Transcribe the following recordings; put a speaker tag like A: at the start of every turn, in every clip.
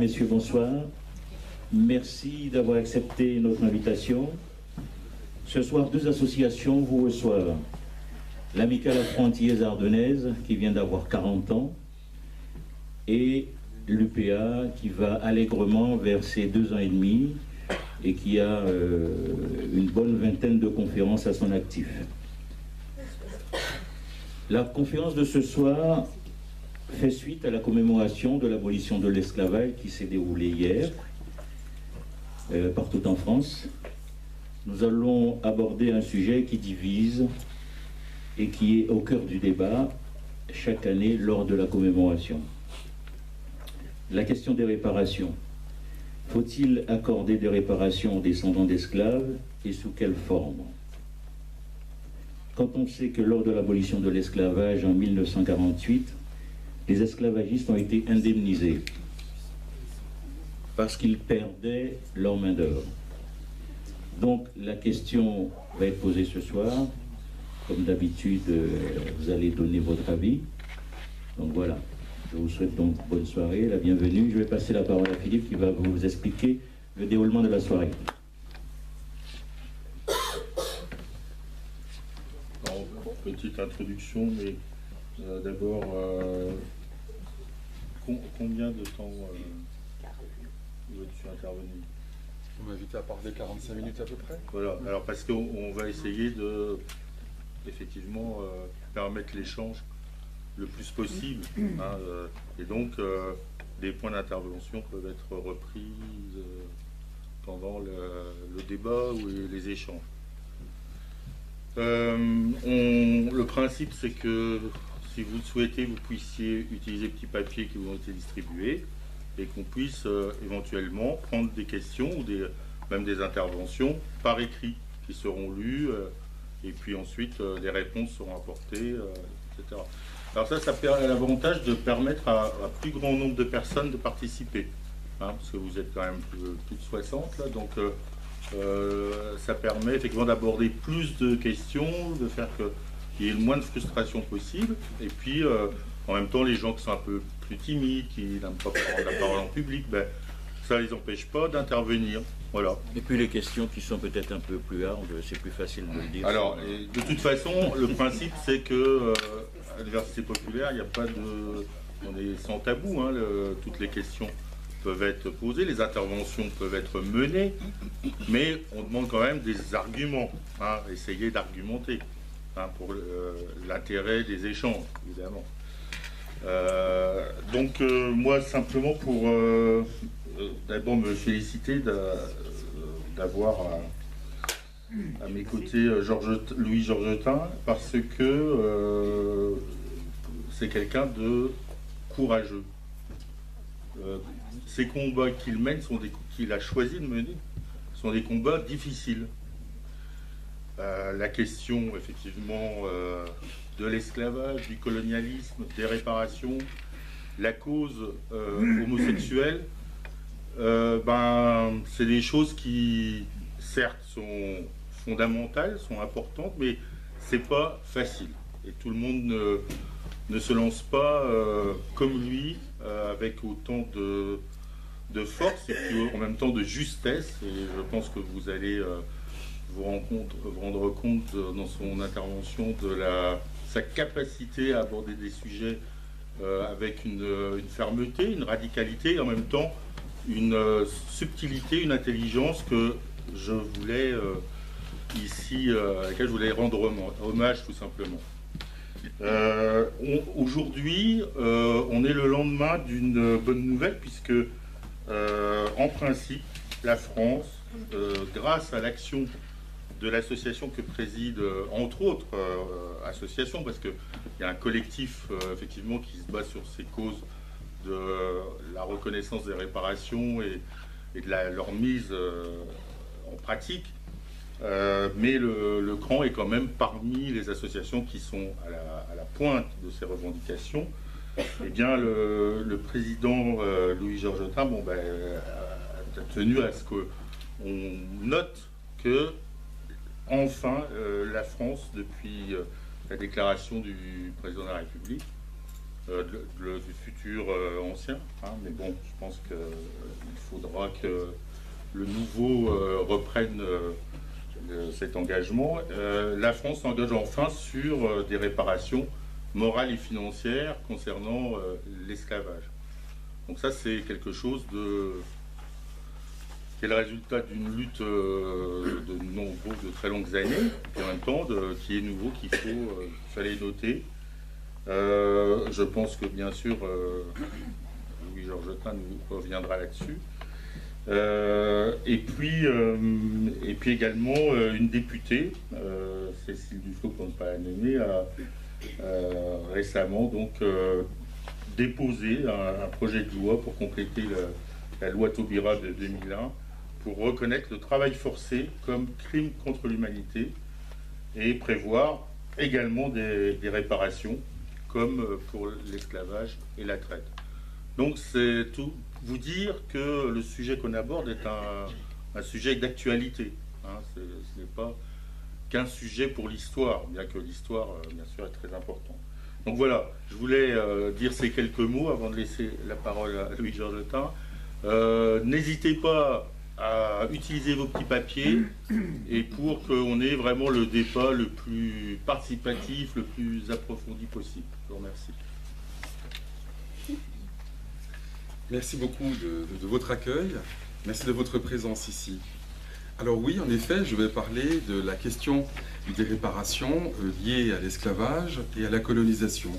A: Messieurs, bonsoir. Merci d'avoir accepté notre invitation. Ce soir, deux associations vous reçoivent. L'Amicale Affrontiers Ardennaise, qui vient d'avoir 40 ans, et l'UPA, qui va allègrement vers ses 2 ans et demi, et qui a une bonne vingtaine de conférences à son actif. La conférence de ce soir fait suite à la commémoration de l'abolition de l'esclavage qui s'est déroulée hier, partout en France. Nous allons aborder un sujet qui divise et qui est au cœur du débat chaque année lors de la commémoration. La question des réparations. Faut-il accorder des réparations aux descendants d'esclaves et sous quelle forme? Quand on sait que lors de l'abolition de l'esclavage en 1948, les esclavagistes ont été indemnisés parce qu'ils perdaient leur main-d'œuvre. Donc la question va être posée ce soir. Comme d'habitude, vous allez donner votre avis. Donc voilà, je vous souhaite donc bonne soirée, la bienvenue. Je vais passer la parole à Philippe qui va vous expliquer le déroulement de la soirée.
B: Alors, petite introduction, mais d'abord, combien de temps veux-tu intervenir?
C: On m'a invité à parler 45 minutes à peu près.
B: Voilà, alors parce qu'on va essayer de, effectivement, permettre l'échange le plus possible. Hein, et donc, des points d'intervention peuvent être repris pendant le débat ou les échanges. Le principe, c'est que si vous le souhaitez, vous puissiez utiliser les petits papiers qui vous ont été distribués et qu'on puisse éventuellement prendre des questions ou même des interventions par écrit qui seront lues et puis ensuite les réponses seront apportées, etc. Alors ça a l'avantage de permettre à plus grand nombre de personnes de participer, hein, parce que vous êtes quand même plus de 60 là, donc ça permet effectivement d'aborder plus de questions, de faire qu'il y ait le moins de frustration possible, et puis en même temps les gens qui sont un peu plus timides, qui n'aiment pas prendre la parole en public, ben, ça ne les empêche pas d'intervenir. Voilà.
A: Et puis les questions qui sont peut-être un peu plus hardes, c'est plus facile de le dire.
B: Alors, de toute façon, le principe c'est que à l'université populaire, il n'y a pas de... On est sans tabou, hein, toutes les questions peuvent être posées, les interventions peuvent être menées, mais on demande quand même des arguments, hein, essayer d'argumenter, hein, pour l'intérêt des échanges, évidemment. Donc moi simplement pour d'abord me féliciter d'avoir à mes côtés Louis Georgetin, parce que c'est quelqu'un de courageux. Ces combats qu'il mène, qu'il a choisi de mener, sont des combats difficiles. La question effectivement de l'esclavage, du colonialisme, des réparations, la cause homosexuelle, c'est des choses qui certes sont fondamentales, sont importantes, mais c'est pas facile. Et tout le monde ne se lance pas comme lui, avec autant de force et puis en même temps de justesse. Et je pense que vous allez vous rendre compte dans son intervention de sa capacité à aborder des sujets avec une fermeté, une radicalité, et en même temps une subtilité, une intelligence que je voulais ici, à laquelle je voulais rendre hommage tout simplement. Aujourd'hui, on est le lendemain d'une bonne nouvelle, puisque en principe, la France, grâce à l'action de l'association que préside, entre autres associations, parce qu'il y a un collectif effectivement qui se bat sur ces causes de la reconnaissance des réparations et de leur mise en pratique, mais le CRAN est quand même parmi les associations qui sont à la pointe de ces revendications. Eh bien, le président Louis Georgetin a tenu à ce qu'on note que enfin la France, depuis la déclaration du président de la République, du futur ancien. Hein, mais bon, je pense qu'il faudra que le nouveau reprenne cet engagement. La France s'engage enfin sur des réparations morales et financières concernant l'esclavage. Donc ça, c'est quelque chose qui est le résultat d'une lutte de très longues années, et en même temps qui est nouveau, qu'il fallait noter. Je pense que bien sûr, Louis-Georges Tin nous reviendra là-dessus. Et puis également une députée, Cécile Duflot, pour ne pas la nommer, a récemment donc déposé un projet de loi pour compléter la loi Taubira de 2001 pour reconnaître le travail forcé comme crime contre l'humanité et prévoir également des réparations comme pour l'esclavage et la traite. Donc c'est tout vous dire que le sujet qu'on aborde est un sujet d'actualité. Hein, ce n'est pas qu'un sujet pour l'histoire, bien que l'histoire, bien sûr, est très importante. Donc voilà, je voulais dire ces quelques mots avant de laisser la parole à Louis-Georges Tin. N'hésitez pas à utiliser vos petits papiers et pour qu'on ait vraiment le débat le plus participatif, le plus approfondi possible. Je vous remercie.
C: Merci beaucoup de votre accueil. Merci de votre présence ici. Alors oui, en effet, je vais parler de la question des réparations liées à l'esclavage et à la colonisation.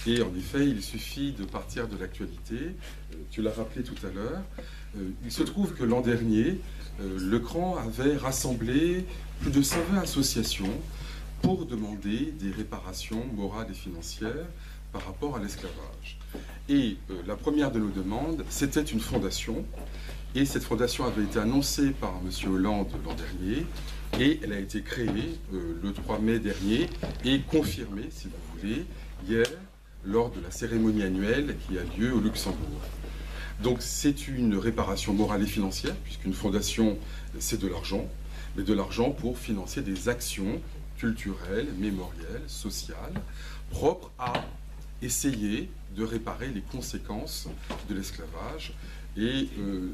C: Et en effet, il suffit de partir de l'actualité. Tu l'as rappelé tout à l'heure. Il se trouve que l'an dernier, le CRAN avait rassemblé plus de 120 associations pour demander des réparations morales et financières par rapport à l'esclavage. Et la première de nos demandes, c'était une fondation. Et cette fondation avait été annoncée par M. Hollande l'an dernier. Et elle a été créée le 3 mai dernier et confirmée, si vous voulez, hier, lors de la cérémonie annuelle qui a lieu au Luxembourg. Donc c'est une réparation morale et financière, puisqu'une fondation, c'est de l'argent, mais de l'argent pour financer des actions culturelles, mémorielles, sociales, propres à essayer de réparer les conséquences de l'esclavage. Et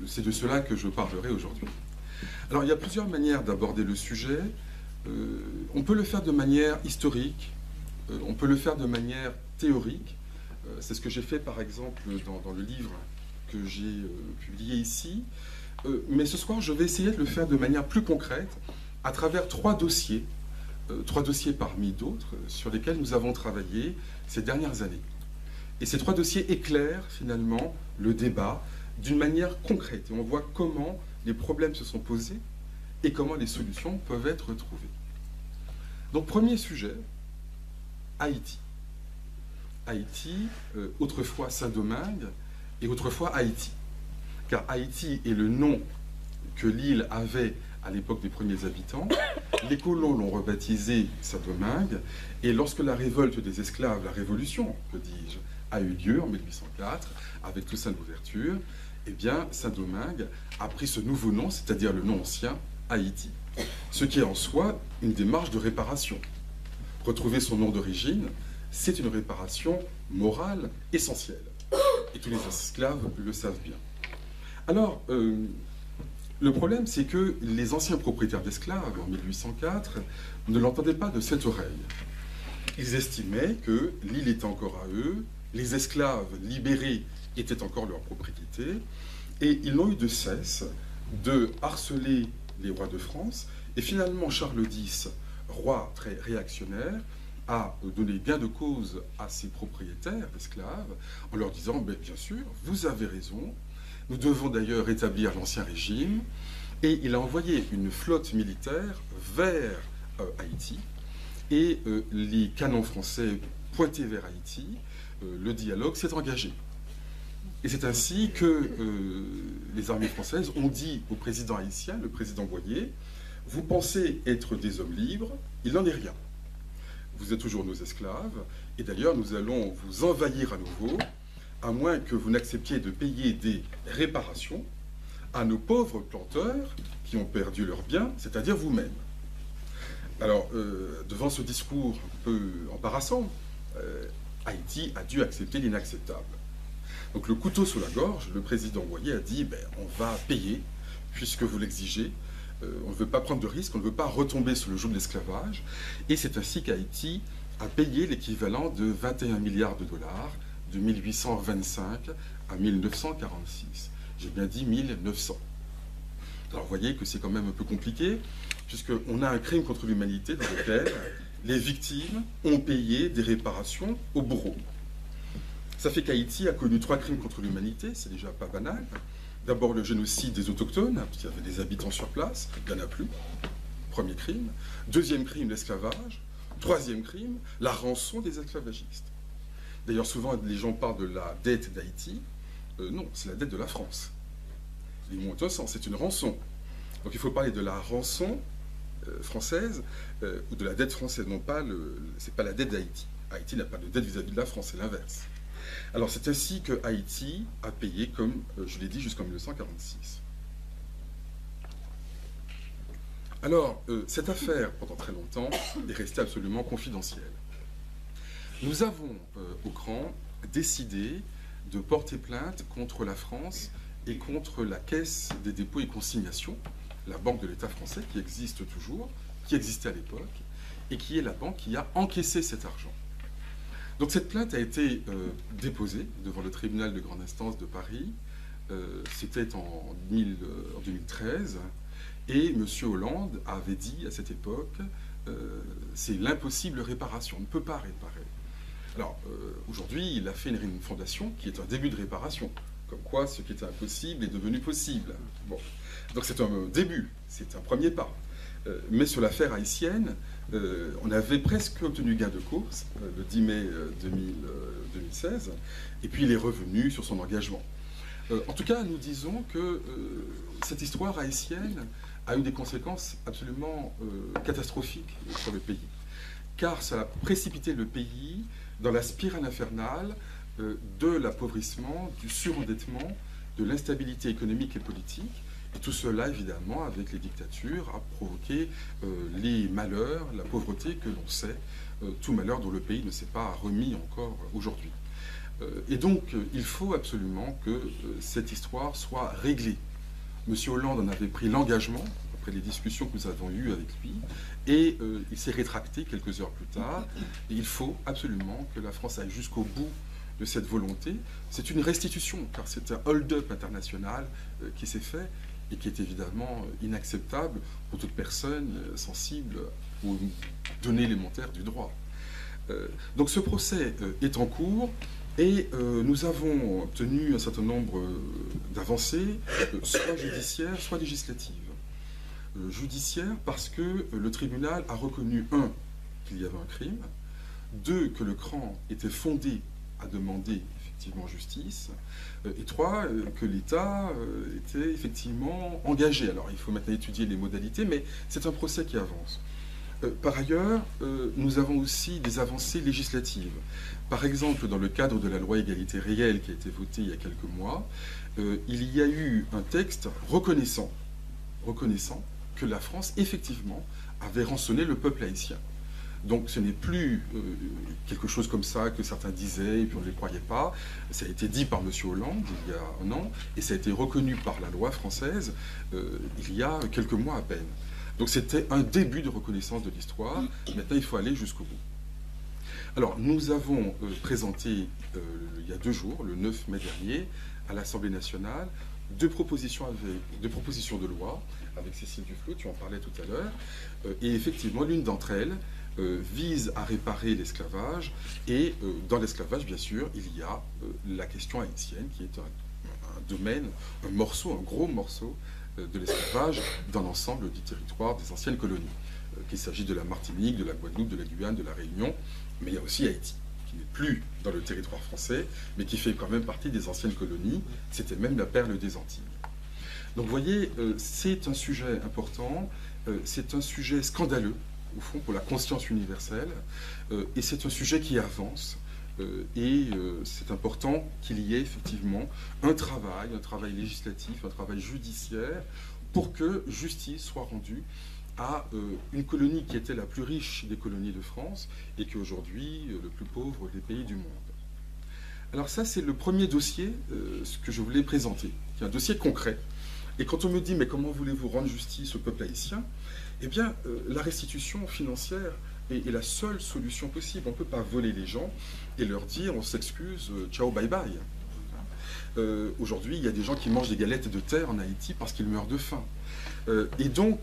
C: c'est de cela que je parlerai aujourd'hui. Alors il y a plusieurs manières d'aborder le sujet. On peut le faire de manière historique, on peut le faire de manière théorique. C'est ce que j'ai fait par exemple dans le livre que j'ai publié ici. Mais ce soir, je vais essayer de le faire de manière plus concrète à travers trois dossiers parmi d'autres sur lesquels nous avons travaillé ces dernières années. Et ces trois dossiers éclairent finalement le débat d'une manière concrète. Et on voit comment les problèmes se sont posés et comment les solutions peuvent être trouvées. Donc premier sujet, Haïti. Haïti, autrefois Saint-Domingue et autrefois Haïti. Car Haïti est le nom que l'île avait à l'époque des premiers habitants. Les colons l'ont rebaptisé Saint-Domingue. Et lorsque la révolte des esclaves, la révolution, que dis-je, a eu lieu en 1804, avec Toussaint l'Ouverture, eh bien, Saint-Domingue a pris ce nouveau nom, c'est-à-dire le nom ancien, Haïti. Ce qui est en soi une démarche de réparation. Retrouver son nom d'origine, c'est une réparation morale essentielle. Et tous les esclaves le savent bien. Alors, le problème, c'est que les anciens propriétaires d'esclaves, en 1804, ne l'entendaient pas de cette oreille. Ils estimaient que l'île était encore à eux, les esclaves libérés étaient encore leur propriété, et ils n'ont eu de cesse de harceler les rois de France. Et finalement, Charles X, roi très réactionnaire, a donné gain de cause à ses propriétaires d'esclaves en leur disant bien sûr, vous avez raison, nous devons d'ailleurs rétablir l'ancien régime. Et il a envoyé une flotte militaire vers Haïti. Et les canons français pointés vers Haïti, le dialogue s'est engagé. Et c'est ainsi que les armées françaises ont dit au président haïtien, le président Boyer, vous pensez être des hommes libres, il n'en est rien. Vous êtes toujours nos esclaves, et d'ailleurs nous allons vous envahir à nouveau, à moins que vous n'acceptiez de payer des réparations à nos pauvres planteurs qui ont perdu leurs biens, c'est-à-dire vous-même. Alors, devant ce discours un peu embarrassant, Haïti a dû accepter l'inacceptable. Donc le couteau sous la gorge, le président Boyer a dit on va payer, puisque vous l'exigez, on ne veut pas prendre de risques, on ne veut pas retomber sur le joug de l'esclavage, et c'est ainsi qu'Haïti a payé l'équivalent de 21 milliards de dollars de 1825 à 1946. J'ai bien dit 1900. Alors vous voyez que c'est quand même un peu compliqué, puisqu'on a un crime contre l'humanité dans lequel les victimes ont payé des réparations au bourreau. Ça fait qu'Haïti a connu 3 crimes contre l'humanité, c'est déjà pas banal. D'abord le génocide des autochtones, parce qu'il y avait des habitants sur place, il n'y en a plus. Premier crime. Deuxième crime, l'esclavage. Troisième crime, la rançon des esclavagistes. D'ailleurs, souvent, les gens parlent de la dette d'Haïti. Non, c'est la dette de la France. Les mots ont un sens, c'est une rançon. Donc il faut parler de la rançon française, ou de la dette française, non pas c'est pas la dette d'Haïti. Haïti n'a pas de dette vis-à-vis de la France, c'est l'inverse. Alors c'est ainsi que Haïti a payé, comme je l'ai dit, jusqu'en 1946. Alors, cette affaire, pendant très longtemps, est restée absolument confidentielle. Nous avons, au CRAN, décidé de porter plainte contre la France et contre la Caisse des dépôts et consignations, la banque de l'État français qui existe toujours, qui existait à l'époque, et qui est la banque qui a encaissé cet argent. Donc cette plainte a été déposée devant le tribunal de grande instance de Paris, c'était en 2013, et M. Hollande avait dit à cette époque, c'est l'impossible réparation, on ne peut pas réparer. Alors aujourd'hui, il a fait une fondation qui est un début de réparation, comme quoi ce qui était impossible est devenu possible. Bon. Donc c'est un début, c'est un premier pas. Mais sur l'affaire haïtienne, on avait presque obtenu gain de cause le 10 mai 2016, et puis il est revenu sur son engagement. En tout cas, nous disons que cette histoire haïtienne a eu des conséquences absolument catastrophiques sur le pays, car ça a précipité le pays dans la spirale infernale de l'appauvrissement, du surendettement, de l'instabilité économique et politique. Et tout cela, évidemment, avec les dictatures, a provoqué les malheurs, la pauvreté que l'on sait, tout malheur dont le pays ne s'est pas remis encore aujourd'hui. Et donc, il faut absolument que cette histoire soit réglée. M. Hollande en avait pris l'engagement, après les discussions que nous avons eues avec lui, et il s'est rétracté quelques heures plus tard. Et il faut absolument que la France aille jusqu'au bout de cette volonté. C'est une restitution, car c'est un hold-up international qui s'est fait, et qui est évidemment inacceptable pour toute personne sensible aux données élémentaires du droit. Donc ce procès est en cours, et nous avons obtenu un certain nombre d'avancées, soit judiciaires, soit législatives. Judiciaires parce que le tribunal a reconnu, 1, qu'il y avait un crime, 2, que le CRAN était fondé à demander effectivement justice, et 3, que l'État était effectivement engagé. Alors il faut maintenant étudier les modalités, mais c'est un procès qui avance. Par ailleurs, nous avons aussi des avancées législatives. Par exemple, dans le cadre de la loi égalité réelle qui a été votée il y a quelques mois, il y a eu un texte reconnaissant que la France, effectivement, avait rançonné le peuple haïtien. Donc ce n'est plus quelque chose comme ça que certains disaient et puis on ne les croyait pas. Ça a été dit par M. Hollande il y a un an, et ça a été reconnu par la loi française il y a quelques mois à peine. Donc c'était un début de reconnaissance de l'histoire. Maintenant, il faut aller jusqu'au bout. Alors, nous avons présenté, il y a 2 jours, le 9 mai dernier, à l'Assemblée nationale, 2 propositions de loi, avec Cécile Duflot, tu en parlais tout à l'heure, et effectivement, l'une d'entre elles vise à réparer l'esclavage, et dans l'esclavage, bien sûr, il y a la question haïtienne, qui est un domaine, un morceau, un gros morceau, de l'esclavage dans l'ensemble du territoire des anciennes colonies. Qu'il s'agisse de la Martinique, de la Guadeloupe, de la Guyane, de la Réunion, mais il y a aussi Haïti, qui n'est plus dans le territoire français, mais qui fait quand même partie des anciennes colonies. C'était même la perle des Antilles. Donc vous voyez, c'est un sujet important, c'est un sujet scandaleux, au fond, pour la conscience universelle, et c'est un sujet qui avance. Et c'est important qu'il y ait effectivement un travail législatif, un travail judiciaire, pour que justice soit rendue à une colonie qui était la plus riche des colonies de France et qui est aujourd'hui le plus pauvre des pays du monde. Alors ça, c'est le premier dossier que je voulais présenter, qui est un dossier concret. Et quand on me dit « mais comment voulez-vous rendre justice au peuple haïtien ?» Eh bien, la restitution financière est la seule solution possible. On ne peut pas voler les gens et leur dire « on s'excuse, ciao, bye bye ». Aujourd'hui, il y a des gens qui mangent des galettes de terre en Haïti parce qu'ils meurent de faim. Et donc,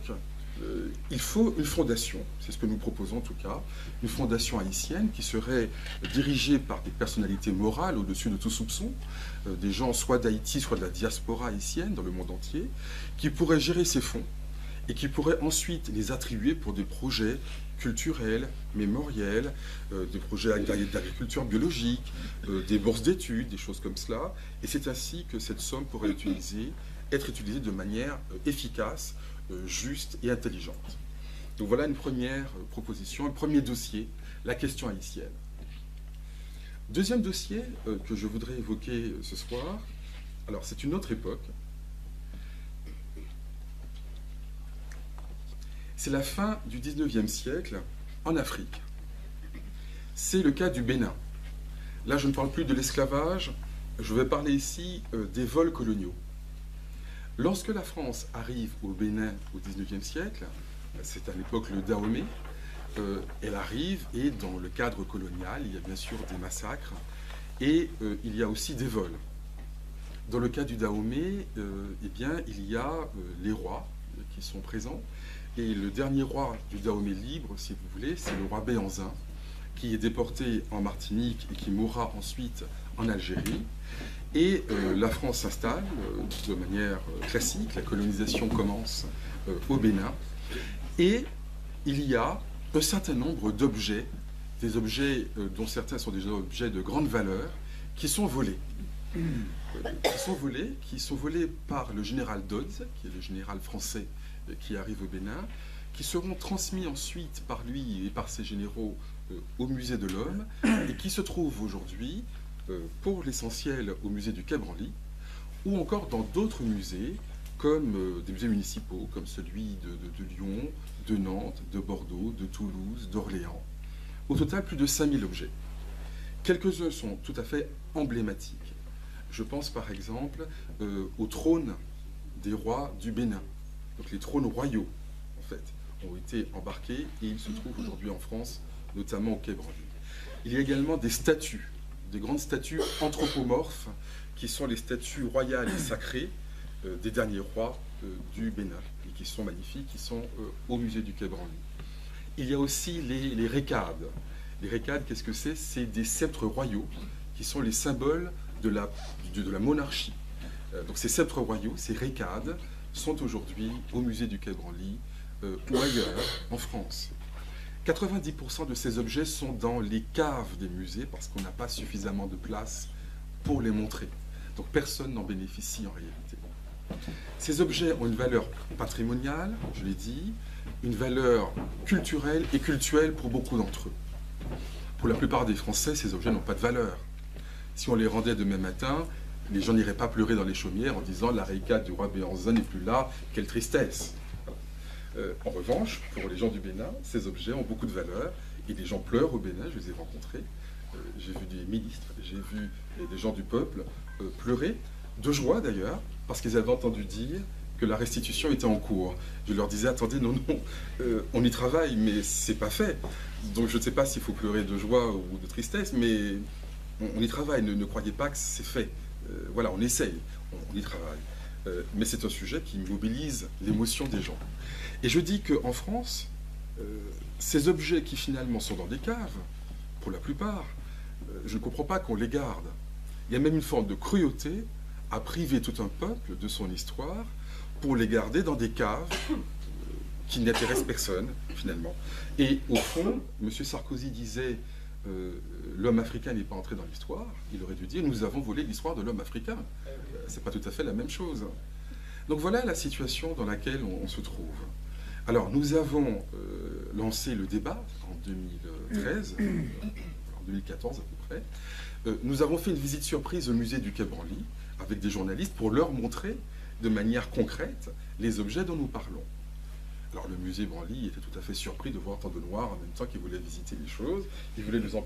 C: il faut une fondation, c'est ce que nous proposons en tout cas, une fondation haïtienne qui serait dirigée par des personnalités morales au-dessus de tout soupçon, des gens soit d'Haïti, soit de la diaspora haïtienne dans le monde entier, qui pourraient gérer ces fonds et qui pourraient ensuite les attribuer pour des projets culturels, mémoriels, des projets d'agriculture biologique, des bourses d'études, des choses comme cela. Et c'est ainsi que cette somme pourrait être utilisée de manière efficace, juste et intelligente. Donc voilà une première proposition, un premier dossier, la question haïtienne. Deuxième dossier que je voudrais évoquer ce soir, alors c'est une autre époque. C'est la fin du 19e siècle en Afrique. C'est le cas du Bénin. Là, je ne parle plus de l'esclavage, je vais parler ici des vols coloniaux. Lorsque la France arrive au Bénin au XIXe siècle, c'est à l'époque le Dahomey, elle arrive et dans le cadre colonial, il y a bien sûr des massacres et il y a aussi des vols. Dans le cas du Dahomey, eh bien, il y a les rois qui sont présents et le dernier roi du Dahomey libre, si vous voulez, c'est le roi Béhanzin qui est déporté en Martinique et qui mourra ensuite en Algérie. Et la France s'installe de manière classique, la colonisation commence au Bénin, et il y a un certain nombre d'objets, des objets dont certains sont des objets de grande valeur, qui sont volés. Qui sont volés par le général Dodds, qui est le général français qui arrive au Bénin, qui seront transmis ensuite par lui et par ses généraux au musée de l'Homme, et qui se trouvent aujourd'hui pour l'essentiel au musée du Quai Branly, ou encore dans d'autres musées, comme des musées municipaux, comme celui de Lyon, de Nantes, de Bordeaux, de Toulouse, d'Orléans. Au total, plus de 5000 objets. Quelques-uns sont tout à fait emblématiques. Je pense par exemple au trône des rois du Bénin. Donc les trônes royaux, en fait, ont été embarqués et ils se trouvent aujourd'hui en France, notamment au Quai Branly. Il y a également des statues, des grandes statues anthropomorphes, qui sont les statues royales et sacrées des derniers rois du Bénin, et qui sont magnifiques, qui sont au musée du Quai Branly. Il y a aussi les récades. Les récades, qu'est-ce que c'est? C'est des sceptres royaux, qui sont les symboles de la monarchie. Donc ces sceptres royaux, ces récades, sont aujourd'hui au musée du Quai Branly ou ailleurs, en France. 90% de ces objets sont dans les caves des musées parce qu'on n'a pas suffisamment de place pour les montrer. Donc personne n'en bénéficie en réalité. Ces objets ont une valeur patrimoniale, je l'ai dit, une valeur culturelle et cultuelle pour beaucoup d'entre eux. Pour la plupart des Français, ces objets n'ont pas de valeur. Si on les rendait demain matin, les gens n'iraient pas pleurer dans les chaumières en disant « la récade du roi Béhanzin n'est plus là, quelle tristesse !» En revanche, pour les gens du Bénin, ces objets ont beaucoup de valeur et les gens pleurent au Bénin, je les ai rencontrés. J'ai vu des ministres, j'ai vu des gens du peuple pleurer, de joie d'ailleurs, parce qu'ils avaient entendu dire que la restitution était en cours. Je leur disais, attendez, non, on y travaille, mais c'est pas fait. Donc je ne sais pas s'il faut pleurer de joie ou de tristesse, mais on y travaille, ne croyez pas que c'est fait. Voilà, on essaye, on y travaille. Mais c'est un sujet qui mobilise l'émotion des gens. Et je dis qu'en France, ces objets qui finalement sont dans des caves, pour la plupart, je ne comprends pas qu'on les garde. Il y a même une forme de cruauté à priver tout un peuple de son histoire pour les garder dans des caves qui n'intéressent personne, finalement. Et au fond, M. Sarkozy disait l'homme africain n'est pas entré dans l'histoire. Il aurait dû dire nous avons volé l'histoire de l'homme africain. C'est pas tout à fait la même chose. Donc voilà la situation dans laquelle on se trouve. Alors nous avons lancé le débat en 2013, en 2014 à peu près. Nous avons fait une visite surprise au musée du Quai Branly avec des journalistes pour leur montrer de manière concrète les objets dont nous parlons. Alors le musée Branly était tout à fait surpris de voir tant de noirs en même temps qui voulaient visiter les choses. Il voulait nous en